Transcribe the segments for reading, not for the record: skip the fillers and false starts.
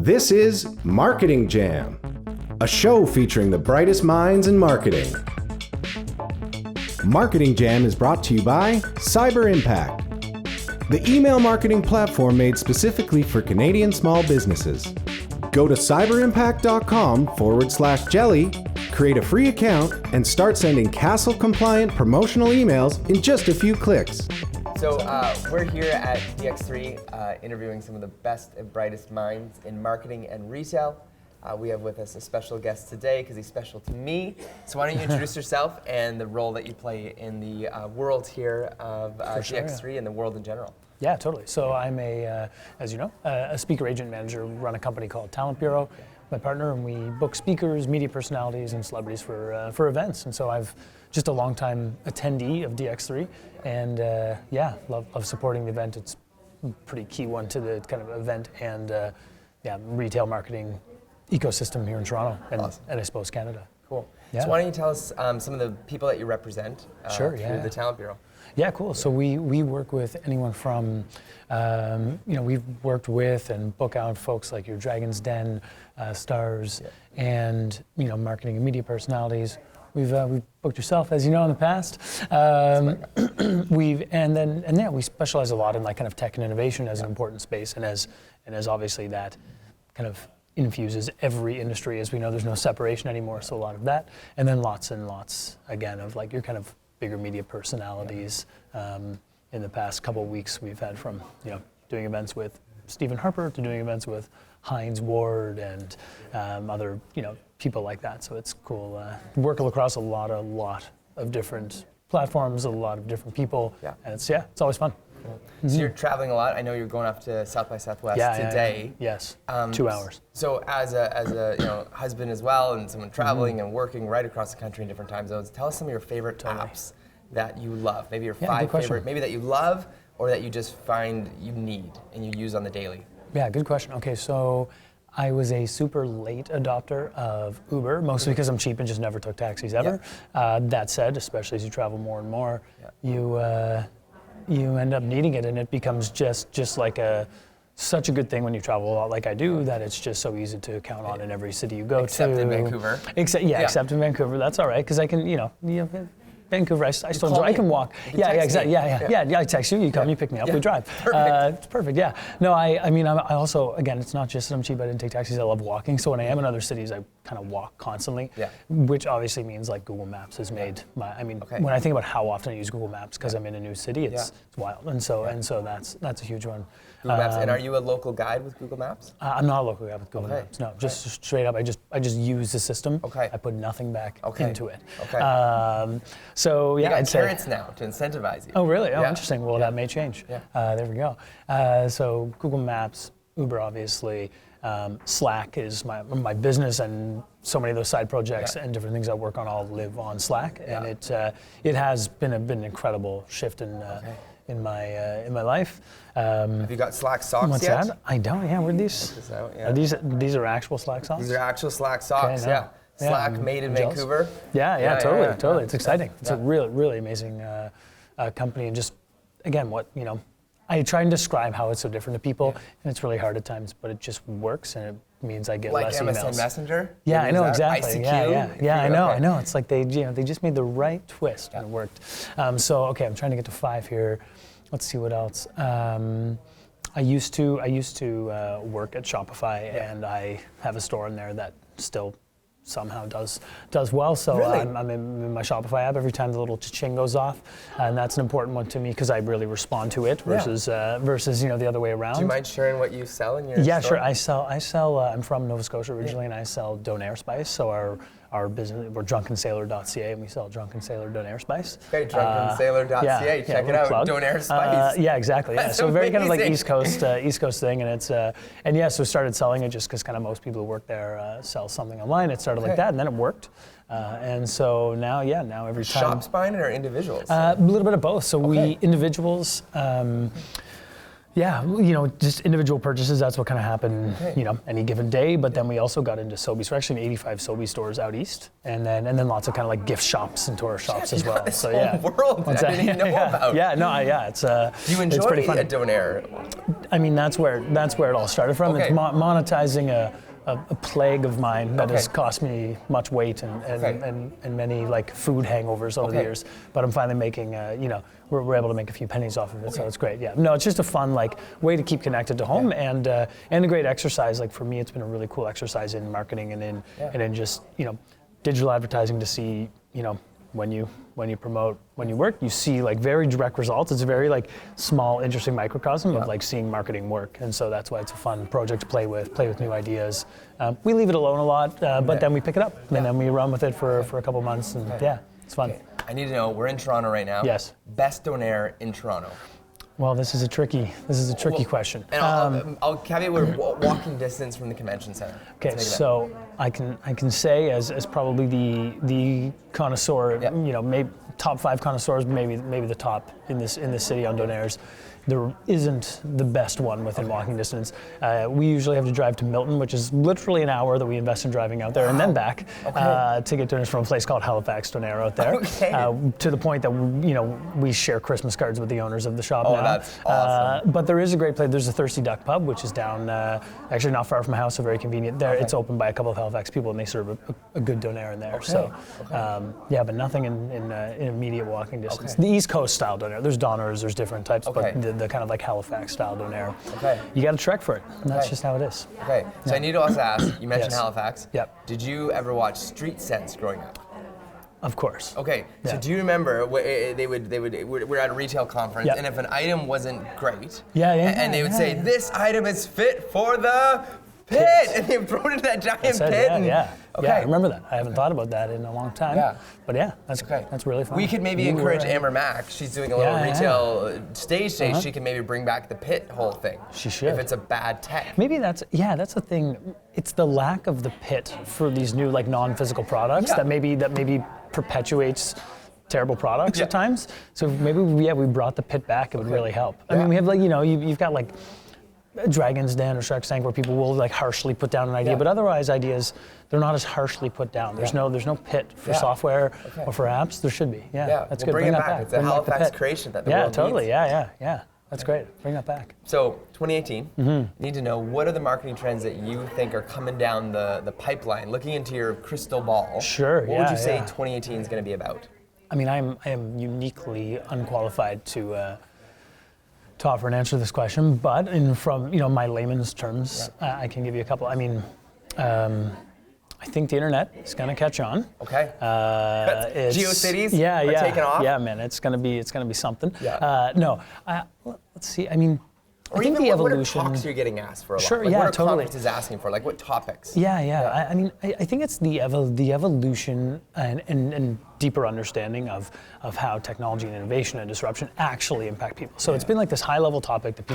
This is Marketing Jam, a show featuring the brightest minds in marketing. Marketing Jam is brought to you by Cyber Impact, the email marketing platform made specifically for Canadian small businesses. Go to cyberimpact.com/jelly, create a free account, and start sending CASL-compliant promotional emails in just a few clicks. So we're here at DX3 interviewing some of the best and brightest minds in marketing and retail. We have with us a special guest today because he's special to me. So why don't you introduce yourself and the role that you play in the world here of DX3 and the world in general. Yeah, totally. So I'm as you know, a speaker agent manager. We run a company called Talent Bureau. My partner, and we book speakers, media personalities, and celebrities for events. And so I've just a long-time attendee of DX3, and love supporting the event. It's a pretty key one to the kind of event and retail marketing ecosystem here in Toronto and I suppose Canada. Cool. Yeah. So why don't you tell us some of the people that you represent through the Talent Bureau? Yeah, cool. So we work with anyone from, we've worked with and book out folks like your Dragon's Den stars and, marketing and media personalities. We've booked yourself, as you know, in the past. We specialize a lot in like kind of tech and innovation as an important space, and as obviously that kind of infuses every industry. As we know, there's no separation anymore, so a lot of that, and then lots and lots again of like your kind of bigger media personalities. In the past couple of weeks, we've had from doing events with Stephen Harper to doing events with Heinz Ward and other people like that. So it's cool. Work across a lot of different platforms, a lot of different people, and it's always fun. Cool. So you're traveling a lot. I know you're going off to South by Southwest today. Yes, 2 hours. So as a husband as well, and someone traveling and working right across the country in different time zones, tell us some of your favorite apps that you love. Maybe your 5 favorite, maybe that you love or that you just find you need and you use on the daily. Yeah, good question. Okay, so I was a super late adopter of Uber, mostly because I'm cheap and just never took taxis ever. That said, especially as you travel more and more, you end up needing it, and it becomes just like such a good thing when you travel a lot like I do, that it's just so easy to count on in every city you go except to. Except in Vancouver. Except in Vancouver. That's all right, because I can, Vancouver, I still enjoy. I can walk. Exactly. I text you, you come, you pick me up, we drive. It's perfect. Yeah. No, I also, again, it's not just that I'm cheap. I didn't take taxis. I love walking. So when I am in other cities, I kind of walk constantly. Yeah. Which obviously means like Google Maps has made when I think about how often I use Google Maps because I'm in a new city, it's wild. And so that's a huge one. Google Maps. And are you a local guide with Google Maps? I'm not a local guide with Google Maps. No, just straight up. I just use the system. Okay. I put nothing back into it. Okay. So you got carrots now to incentivize you. Oh really? Oh, interesting. Well, that may change. Yeah. There we go. So Google Maps, Uber, obviously. Slack is my business, and so many of those side projects and different things I work on all live on Slack, and it has been an incredible shift in my life. Have you got Slack socks what's yet? That? I don't. Yeah, where are these? These are actual Slack socks? These are actual Slack socks. Okay, Slack made in Vancouver. Totally. It's exciting. It's a really amazing company, and just again, I try and describe how it's so different to people, and it's really hard at times, but it just works, and it means I get less emails. Like MSN Messenger? Yeah, I know, exactly. ICQ? I know. It's like they just made the right twist, and it worked. I'm trying to get to 5 here. Let's see what else. I used to work at Shopify, and I have a store in there that still somehow does well. So I'm in my Shopify app every time the little cha-ching goes off, and that's an important one to me because I really respond to it versus the other way around. Do you mind sharing what you sell in your store? Yeah, sure. I sell. I'm from Nova Scotia originally, and I sell Donair Spice. So our business, we're drunkensailor.ca, and we sell Drunken Sailor Donair Spice. Okay, drunkensailor.ca, check it out, plug. Donair Spice. Exactly. Yeah. So very kind of like East Coast thing, and it's so started selling it just because kind of most people who work there sell something online. It started like that, and then it worked. And so now every time. Shops buying it or individuals? A little bit of both. So we individuals. Yeah, just individual purchases. That's what kind of happened, any given day. But then we also got into Sobeys. We're actually in 85 Sobeys stores out east, and then lots of kind of like gift shops and tourist shops as well. This whole world I didn't even know about. It's Do you enjoy it's pretty fun. a Donair? I mean, that's where it all started from. Okay. It's monetizing a plague of mine that has cost me much weight and many like food hangovers over the years. But I'm finally making, we're able to make a few pennies off of it, so it's great. Yeah, no, it's just a fun like way to keep connected to home and a great exercise. Like for me, it's been a really cool exercise in marketing and in just digital advertising to see when you promote, when you work, you see like very direct results. It's a very like small, interesting microcosm of like seeing marketing work, and so that's why it's a fun project to play with new ideas. We leave it alone a lot, but then we pick it up and then we run with it for a couple months, and it's fun. Okay. I need to know, we're in Toronto right now. Yes. Best Donair in Toronto. Well, this is a tricky question. And I'll caveat we're walking distance from the convention center. Okay, so I can say as probably the connoisseur, maybe top 5 connoisseurs, maybe the top in this city on Donairs. There isn't the best one within walking distance. We usually have to drive to Milton, which is literally an hour that we invest in driving out there and then back to get Donairs from a place called Halifax Donair out there. To the point that we share Christmas cards with the owners of the shop now. That's awesome. But there is a great place. There's a Thirsty Duck pub, which is down actually not far from my house, so very convenient there. It's opened by a couple of Halifax people, and they serve a good Donair in there. But nothing in immediate walking distance. The East Coast style Donair. There's Donners, there's different types, but the kind of like Halifax style Donair. You got to trek for it, and that's just how it is. So I need to also ask, you mentioned Halifax. Yep. Did you ever watch Street Sense growing up? Of course. So do you remember we're at a retail conference, and if an item wasn't great, and they would say, this item is fit for the pit, and they throw it in that giant pit. I remember that. I haven't thought about that in a long time. But that's really fun. We could maybe encourage Amber Mack. She's doing a little retail stage. She can maybe bring back the pit whole thing. She should. If it's a bad tech. Maybe that's the thing. It's the lack of the pit for these new like non-physical products that maybe perpetuates terrible products at times. So maybe we brought the pit back, it would really help. I mean, we have like you've got like Dragon's Den or Shark Tank where people will like harshly put down an idea, but otherwise ideas, they're not as harshly put down. There's no pit for software or for apps. There should be. That's good. Bring it back. It's a Halifax creation that the world totally. needs. That's great. Bring that back. So 2018, need to know, what are the marketing trends that you think are coming down the pipeline? Looking into your crystal ball. Sure. What would you say 2018 is going to be about? I mean, I am uniquely unqualified to offer an answer to this question, but from my layman's terms, I can give you a couple. I mean, I think the internet is going to catch on. GeoCities are taking off. Yeah, man, it's going to be something. Let's see. I mean, Or I think even the evolution. What are talks you're getting asked for a lot? Sure, Like, what are totally. conferences asking for? Like, what topics? I mean, I think it's the evolution and deeper understanding of how technology and innovation and disruption actually impact people. So it's been like this high-level topic that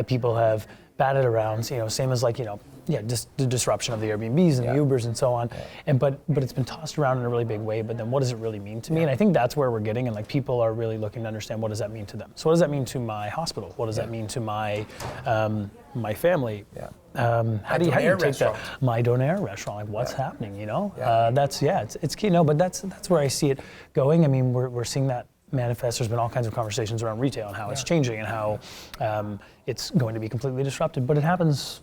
people have batted around. Same as like just the disruption of the Airbnbs and the Ubers and so on. And but it's been tossed around in a really big way. But then what does it really mean to me? And I think that's where we're getting. And like people are really looking to understand, what does that mean to them? So what does that mean to my hospital? What does that mean to my my family? How do you take that? My Donair restaurant. Like what's happening? It's key. No, but that's where I see it going. I mean, we're seeing that manifest. There's been all kinds of conversations around retail and how it's changing and how it's going to be completely disrupted. But it happens,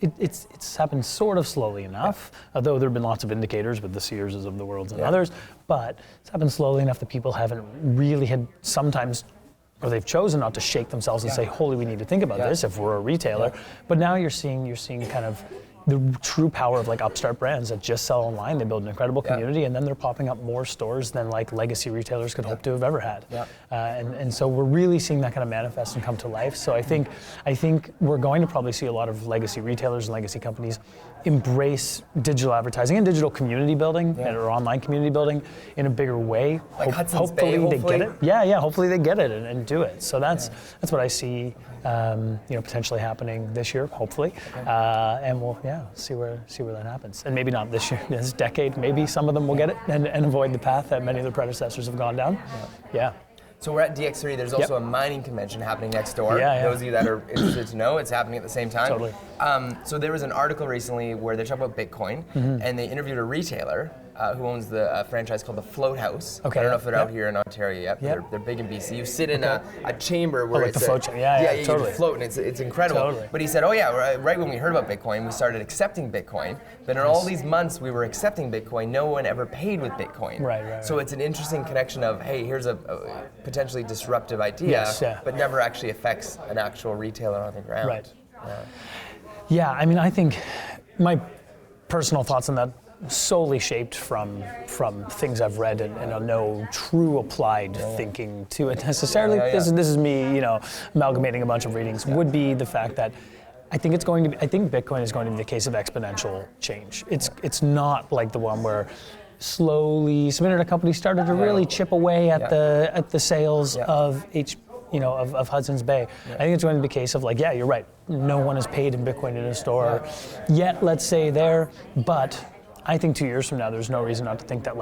it's happened sort of slowly enough, although there have been lots of indicators with the Searses of the world and others, but it's happened slowly enough that people haven't really had sometimes, or they've chosen not to shake themselves and say, holy, we need to think about this if we're a retailer. But now you're seeing kind of the true power of like upstart brands that just sell online. They build an incredible community, and then they're popping up more stores than like legacy retailers could hope to have ever had. And so we're really seeing that kind of manifest and come to life. So I think we're going to probably see a lot of legacy retailers and legacy companies embrace digital advertising and digital community building or online community building in a bigger way. Like hopefully they get it. Hopefully they get it and do it. So that's what I see potentially happening this year, hopefully. And we'll see where that happens. And maybe not this year, this decade. Maybe some of them will get it and avoid the path that many of their predecessors have gone down. So we're at DX3. There's also a mining convention happening next door. Yeah. Those of you that are interested to know, it's happening at the same time. Totally. So there was an article recently where they're talking about Bitcoin, and they interviewed a retailer who owns the franchise called the Float House. Okay. I don't know if they're out here in Ontario yet, but they're big in BC. You sit in a chamber where like it's the float chamber. Yeah, you totally. float, and it's incredible. Totally. But he said, right when we heard about Bitcoin, we started accepting Bitcoin. But in all these months we were accepting Bitcoin, no one ever paid with Bitcoin. Right. So it's an interesting connection of, hey, here's a potentially disruptive idea, but never actually affects an actual retailer on the ground. Right. Yeah, I mean, I think my personal thoughts on that solely shaped from things I've read and know true applied thinking to it necessarily. This is me, amalgamating a bunch of readings. Would be the fact that I think Bitcoin is going to be the case of exponential change. It's not like the one where slowly some internet companies started to really chip away at the sales of of Hudson's Bay. I think it's going to be a case of you're right. No one is paid in Bitcoin in a store yet, let's say there, but I think 2 years from now, there's no reason not to think that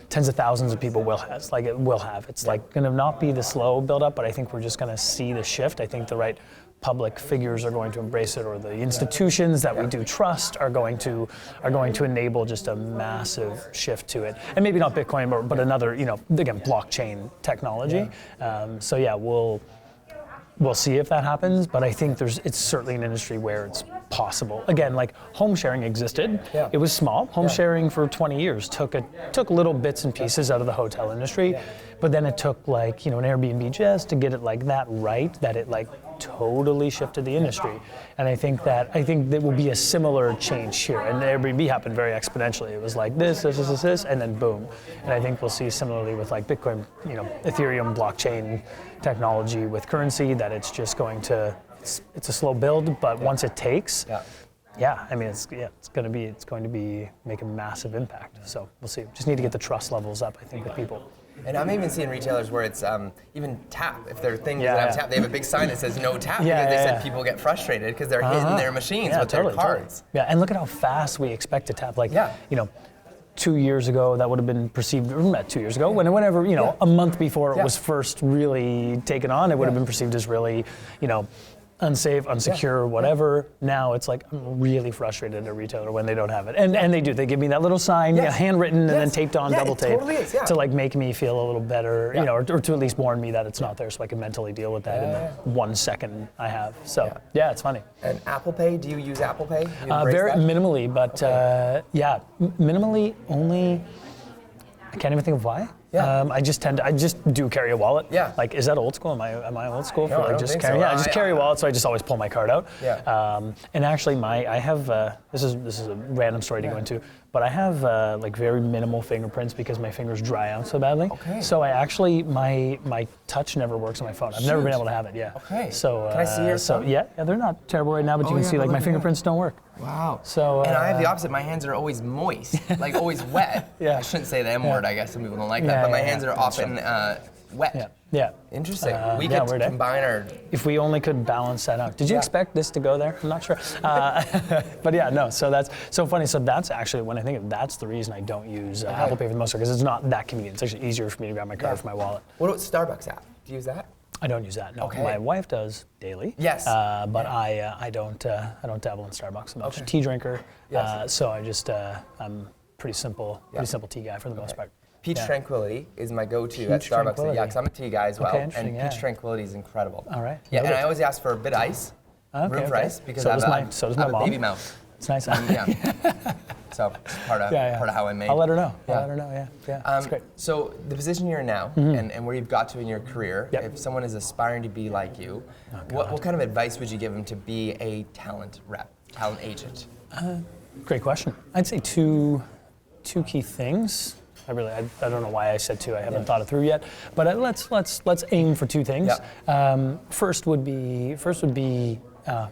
tens of thousands of people will have. It's going to not be the slow build up, but I think we're just going to see the shift. I think the right public figures are going to embrace it, or the institutions that we do trust are going to enable just a massive shift to it. And maybe not Bitcoin, but another, again, blockchain technology. We'll see if that happens, but I think it's certainly an industry where it's possible. Again, home sharing existed. Yeah. It was small. Home sharing for 20 years took little bits and pieces out of the hotel industry, but then it took an Airbnb just to get it that right, that it totally shifted the industry. And I think that will be a similar change here. And Airbnb happened very exponentially. It was this, and then boom. And I think we'll see similarly with Bitcoin, Ethereum, blockchain technology with currency, that it's just going to, it's a slow build, but once it takes, it's going to be make a massive impact. So we'll see. Just need to get the trust levels up, I think, with people. And I'm even seeing retailers where it's even tap. If there are things that have tap, they have a big sign that says no tap, because they said people get frustrated because they're hitting their machines with their cards. Totally. Yeah, and look at how fast we expect to tap. 2 years ago, that would have been perceived, not 2 years ago, whenever, a month before it was first really taken on, it would have been perceived as really, unsafe, unsecure, whatever. Now it's I'm really frustrated at a retailer when they don't have it. And they do. They give me that little sign, handwritten and then taped on, double tape, totally is, to make me feel a little better, or to at least warn me that it's not there, so I can mentally deal with that in the 1 second I have. So it's funny. And Apple Pay, do you use Apple Pay? Very minimally, but minimally only. I can't even think of why. I just do carry a wallet. Yeah. Is that old school? Am I old school for just carrying? So. I just carry a wallet, so I just always pull my card out. Yeah. And actually, I have this is a random story to go into, but I have very minimal fingerprints because my fingers dry out so badly. Okay. So I actually my touch never works on my phone. I've never been able to have it. Yeah. Okay. So can I see your phone? Yeah, they're not terrible right now, but you can see my fingerprints don't work. Wow. So and I have the opposite. My hands are always moist, always wet. I shouldn't say the M word. I guess some people don't like that, but my hands are often wet. Yeah. Interesting. We could combine our. If we only could balance that out. Did you expect this to go there? I'm not sure. But no. So that's so funny. So that's actually, when I think of it, that's the reason I don't use Apple Pay for the most part, because it's not that convenient. It's actually easier for me to grab my card from my wallet. What about Starbucks app? Do you use that? I don't use that. No. Okay. My wife does daily. Yes. But I don't dabble in Starbucks so much. Tea drinker. Yes. So I just I'm pretty simple tea guy for the most part. Peach Tranquility is my go-to at Starbucks. Yeah, because I'm a tea guy as well. Okay, and Peach Tranquility is incredible. All right. Yeah, and I always ask for a bit of ice, room for ice, because I have a baby mouth. It's nice. So it's part of how I made. I'll let her know. Yeah. That's great. So the position you're in now, and where you've got to in your career, if someone is aspiring to be like you, what kind of advice would you give them to be a talent rep, talent agent? Great question. I'd say two key things. I don't know why I said two. I haven't thought it through yet. But let's aim for two things. First would be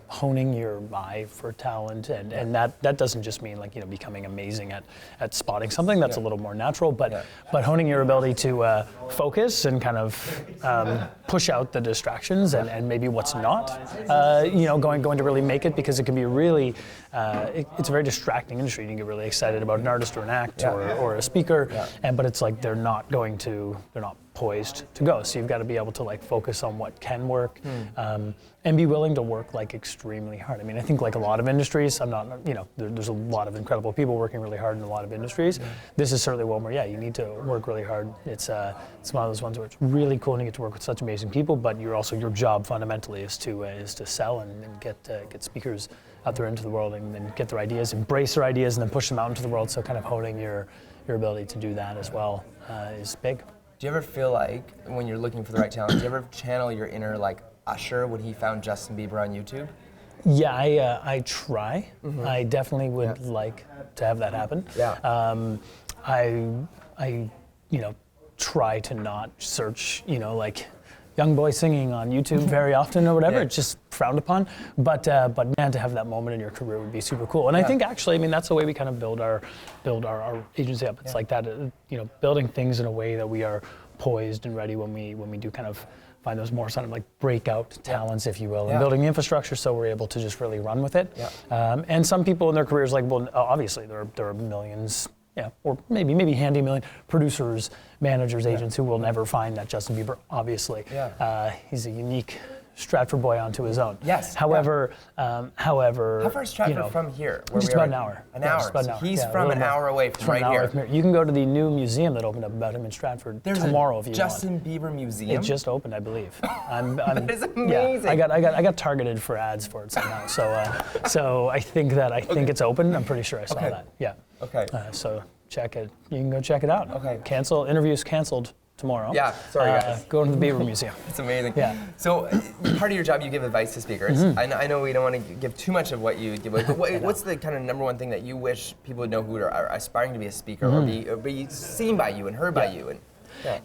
honing your eye for talent, and that doesn't just mean becoming amazing at spotting something. That's a little more natural, but honing your ability to focus and kind of push out the distractions and maybe what's not going to really make it, because it can be really it's a very distracting industry. You can get really excited about an artist or an act or a speaker, but it's they're not poised to go. So you've got to be able to like focus on what can work, and be willing to work like extremely hard. I mean, I think like a lot of industries, there's a lot of incredible people working really hard in a lot of industries. This is certainly one where, you need to work really hard. It's one of those ones where it's really cool and you get to work with such amazing people, but your job fundamentally is to sell and get speakers out there into the world and get their ideas, embrace their ideas, and then push them out into the world. So kind of honing your ability to do that as well is big. Do you ever feel like when you're looking for the right talent, do you ever channel your inner like Usher when he found Justin Bieber on YouTube? Yeah, I try. I definitely would like to have that happen. Yeah. I try to not search, like young boy singing on YouTube very often or whatever. It's just frowned upon. But man, to have that moment in your career would be super cool. And I think actually, that's the way we kind of build our agency up. It's like that, building things in a way that we are poised and ready when we do kind of find those more sort of like breakout talents, if you will, and building the infrastructure so we're able to just really run with it. And some people in their careers, like, well, obviously there are millions, or maybe handy million producers, managers, agents who will never find that Justin Bieber, obviously. He's a unique Stratford boy onto his own. Yes. However, how far is Stratford from here? Just about an hour. An hour. So he's from an hour away from right here. You can go to the new museum that opened up about him in Stratford tomorrow if you want. Justin Bieber museum? It just opened, I believe. That is amazing. Yeah, I got targeted for ads for it somehow. So I think it's open. I'm pretty sure I saw that. Yeah. Okay. So check it. You can go check it out. Okay. Interviews canceled tomorrow. Yeah, sorry guys. Go to the Bieber Museum. It's amazing. Yeah. So part of your job, you give advice to speakers. I know we don't want to give too much of what you give away, but what's the kind of number one thing that you wish people would know who are aspiring to be a speaker or be seen by you and heard by you?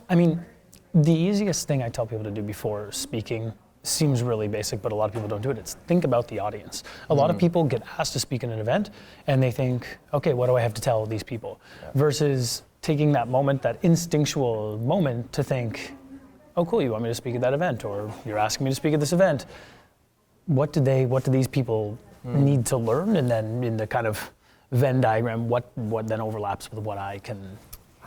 I mean, the easiest thing I tell people to do before speaking seems really basic, but a lot of people don't do it. It's think about the audience. A lot of people get asked to speak in an event and they think, okay, what do I have to tell these people? Versus taking that moment, that instinctual moment to think, oh cool, you want me to speak at that event, or you're asking me to speak at this event. What do these people need to learn? And then in the kind of Venn diagram, what then overlaps with what I can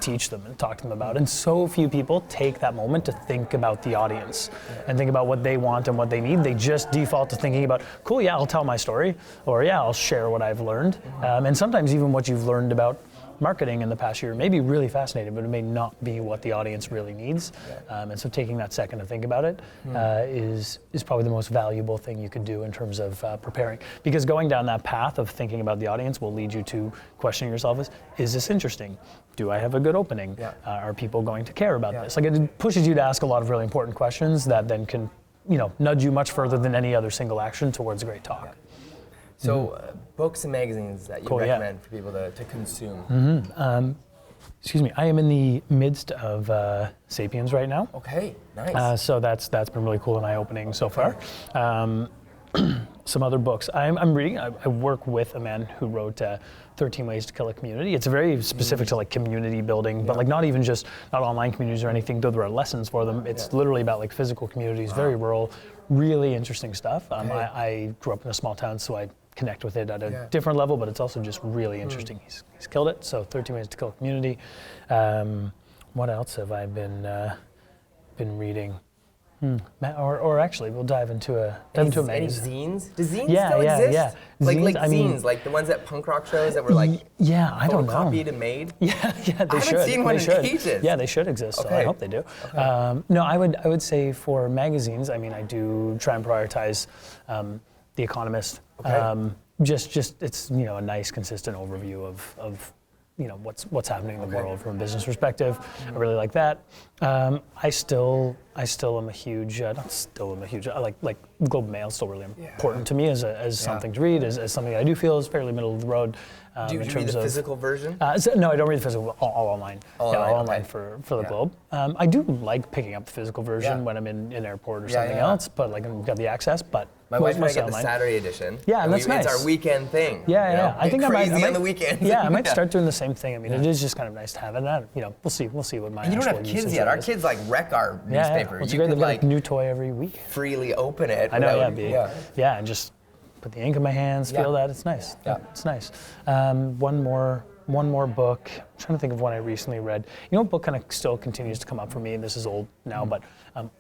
teach them and talk to them about. And so few people take that moment to think about the audience and think about what they want and what they need. They just default to thinking about, cool, yeah, I'll tell my story, or yeah, I'll share what I've learned. And sometimes even what you've learned about marketing in the past year may be really fascinating, but it may not be what the audience really needs. And so taking that second to think about it is probably the most valuable thing you could do in terms of preparing. Because going down that path of thinking about the audience will lead you to questioning yourself is this interesting? Do I have a good opening? Are people going to care about this? Like it pushes you to ask a lot of really important questions that then can nudge you much further than any other single action towards a great talk. So books and magazines that you recommend for people to consume? Excuse me, I am in the midst of Sapiens right now. Okay, nice. So that's been really cool and eye-opening so far. Some other books I'm reading. I work with a man who wrote 13 Ways to Kill a Community. It's very specific to like community building, but like not online communities or anything, though there are lessons for them. It's literally about like physical communities, very rural, really interesting stuff. I grew up in a small town, so I connect with it at a different level, but it's also just really interesting. He's killed it. So 13 Ways to Kill a Community. What else have I been reading? Or actually, we'll dive into a magazine. Any zines? Do zines still exist? Yeah. Like zines, zines, like the ones at punk rock shows that were like I don't know. Photocopied and made? Yeah, they I should. haven't seen one in ages. Yeah, they should exist. So I hope they do. No, I would say for magazines, I mean, I do try and prioritize The Economist. Just it's a nice consistent overview of what's happening in the world from a business perspective. I really like that. I still am a huge I like Globe and Mail is still really important to me as something to read, as something I do feel is fairly middle of the road. Do you read the physical version? No, I don't read the physical. All online. All online for the Globe. I do like picking up the physical version when I'm in an airport or something else, but like I've got the access. But my wife and I get the Saturday edition. Yeah, and that's nice. It's our weekend thing. Yeah. I think crazy on the weekends. Yeah, I might start doing the same thing. I mean, it is just kind of nice to have it. And we'll see what my. And you don't have kids yet. Our kids like wreck our newspaper. It's great. They've got like a new toy every week. Freely open it. I know. And just put the ink in my hands. Feel that. It's nice. Yeah, it's nice. One more one more book. I'm trying to think of one I recently read. You know, a book kind of still continues to come up for me, and this is old now, but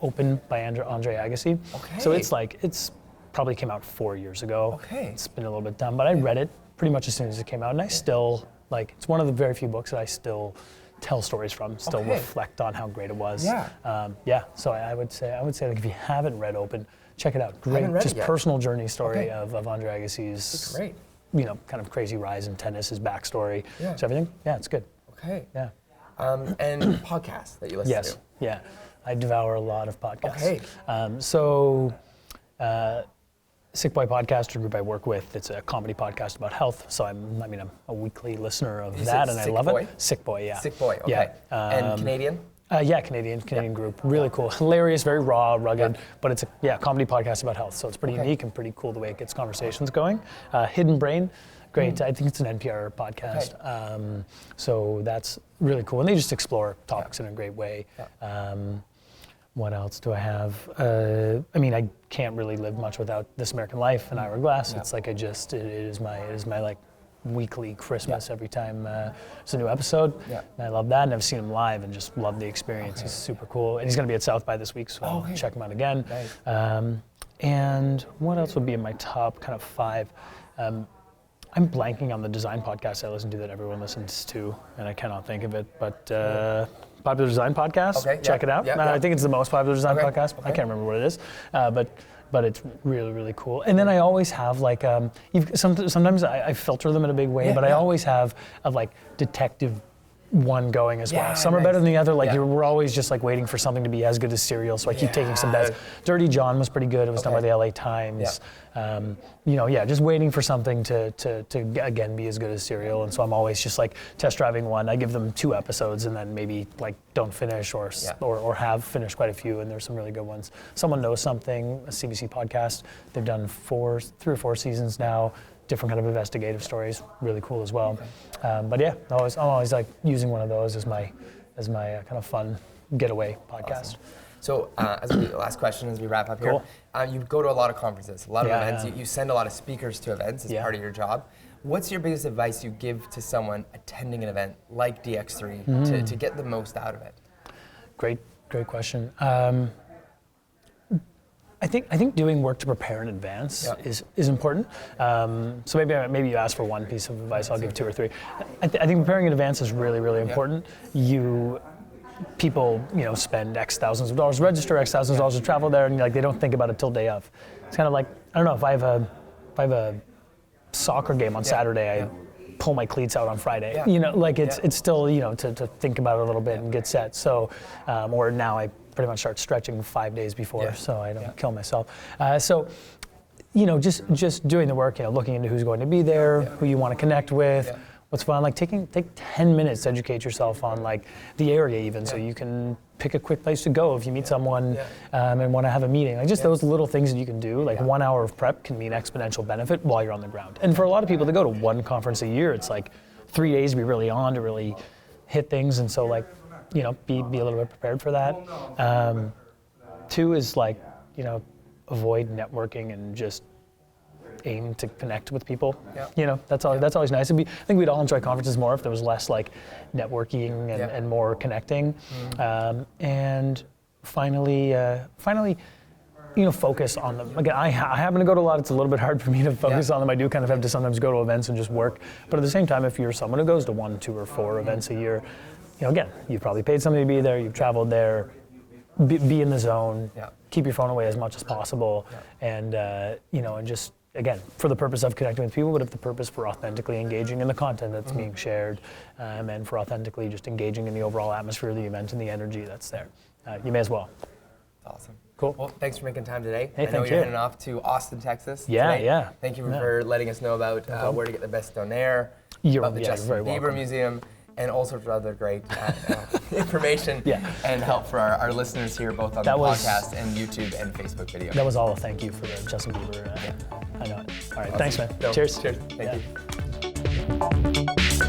Open by Andre Agassi. Okay. So it's probably came out 4 years ago. Okay. It's been a little bit done, but I read it pretty much as soon as it came out, and I still, like, it's one of the very few books that I still tell stories from, still reflect on how great it was. Yeah. So I would say like, if you haven't read Open, check it out. Great, read just it yet. personal journey story of Andre Agassi's. That's great. You know, kind of crazy rise in tennis, his backstory, Yeah. so everything. Yeah, it's good. Okay. Yeah. And podcasts that you listen Yes. to. Yeah. I devour a lot of podcasts. Okay. Sick Boy Podcast, a group I work with, it's a comedy podcast about health. So I'm a weekly listener of You that, said and I Sick love Boy? it. Sick Boy, yeah. Sick Boy. Okay. Yeah. And Canadian. Canadian group, really cool, hilarious, very raw, rugged, but it's a comedy podcast about health, so it's pretty unique and pretty cool the way it gets conversations going. Hidden Brain, great. I think it's an NPR podcast, so that's really cool, and they just explore topics in a great way. What else do I have? I mean, I can't really live much without This American Life and Ira Glass. It's like it is my like weekly Christmas every time there's a new episode. And I love that, and I've seen him live and just love the experience. He's super cool, and he's going to be at South by this week, so I'll check him out again. Nice. And what else would be in my top kind of 5? I'm blanking on the design podcast I listen to that everyone listens to, and I cannot think of it, but Popular Design Podcast, check it out. I think it's the most popular design podcast. I can't remember what it is, but it's really, really cool. And then I always have like, sometimes I filter them in a big way, but I always have like detective one going as well. Some are better than the other. Like we're always just like waiting for something to be as good as Serial, so I keep taking some bets. Dirty John was pretty good. It was done by the LA Times. Just waiting for something to again be as good as Serial, and so I'm always just like test driving one. I give them 2 episodes and then maybe like don't finish or have finished quite a few, and there's some really good ones. Someone Knows Something, a CBC podcast. They've done 3 or 4 seasons now. Different kind of investigative stories, really cool as well. But yeah, I'm always like using one of those as my kind of fun getaway podcast. Awesome. So last question as we wrap up here. You go to a lot of conferences, a lot of events. You send a lot of speakers to events as part of your job. What's your biggest advice you give to someone attending an event like DX3 to get the most out of it? Great question. I think doing work to prepare in advance is important. So maybe you ask for one piece of advice. I'll give 2 or 3. I think preparing in advance is really, really important. People spend X thousands of dollars, register X thousands of dollars to travel there, and like they don't think about it till day of. It's kind of like, I don't know, if I have a soccer game on Saturday, I pull my cleats out on Friday. It's still to think about it a little bit and get set. So or now I pretty much start stretching 5 days before, so I don't kill myself. Just doing the work, looking into who's going to be there, who you want to connect with, what's fun. Like take 10 minutes to educate yourself on like the area even, so you can pick a quick place to go if you meet someone and want to have a meeting. Like just those little things that you can do. Like 1 hour of prep can mean exponential benefit while you're on the ground. And for a lot of people to go to one conference a year, it's like 3 days to be really on to really hit things. And so like, be a little bit prepared for that. 2 is like, avoid networking and just aim to connect with people. That's always nice. I think we'd all enjoy conferences more if there was less like networking and more connecting. And finally, focus on them. Again, I happen to go to a lot. It's a little bit hard for me to focus on them. I do kind of have to sometimes go to events and just work. But at the same time, if you're someone who goes to 1, 2, or 4 events a year, again, you've probably paid somebody to be there, you've traveled there, be in the zone, keep your phone away as much as possible, and and just, again, for the purpose of connecting with people, but if the purpose for authentically engaging in the content that's being shared, and for authentically just engaging in the overall atmosphere of the event and the energy that's there. You may as well. Awesome. Cool. Well, thanks for making time today. Hey, I know you're heading off to Austin, Texas. Today. Thank you for letting us know about where to get the best donaire, about the Justin Bieber Museum, and all sorts of other great information and help for our listeners here, both on the podcast and YouTube and Facebook video. That was all a thank you for the Justin Bieber. I know it. All right, thanks, man. Cheers. Thank you.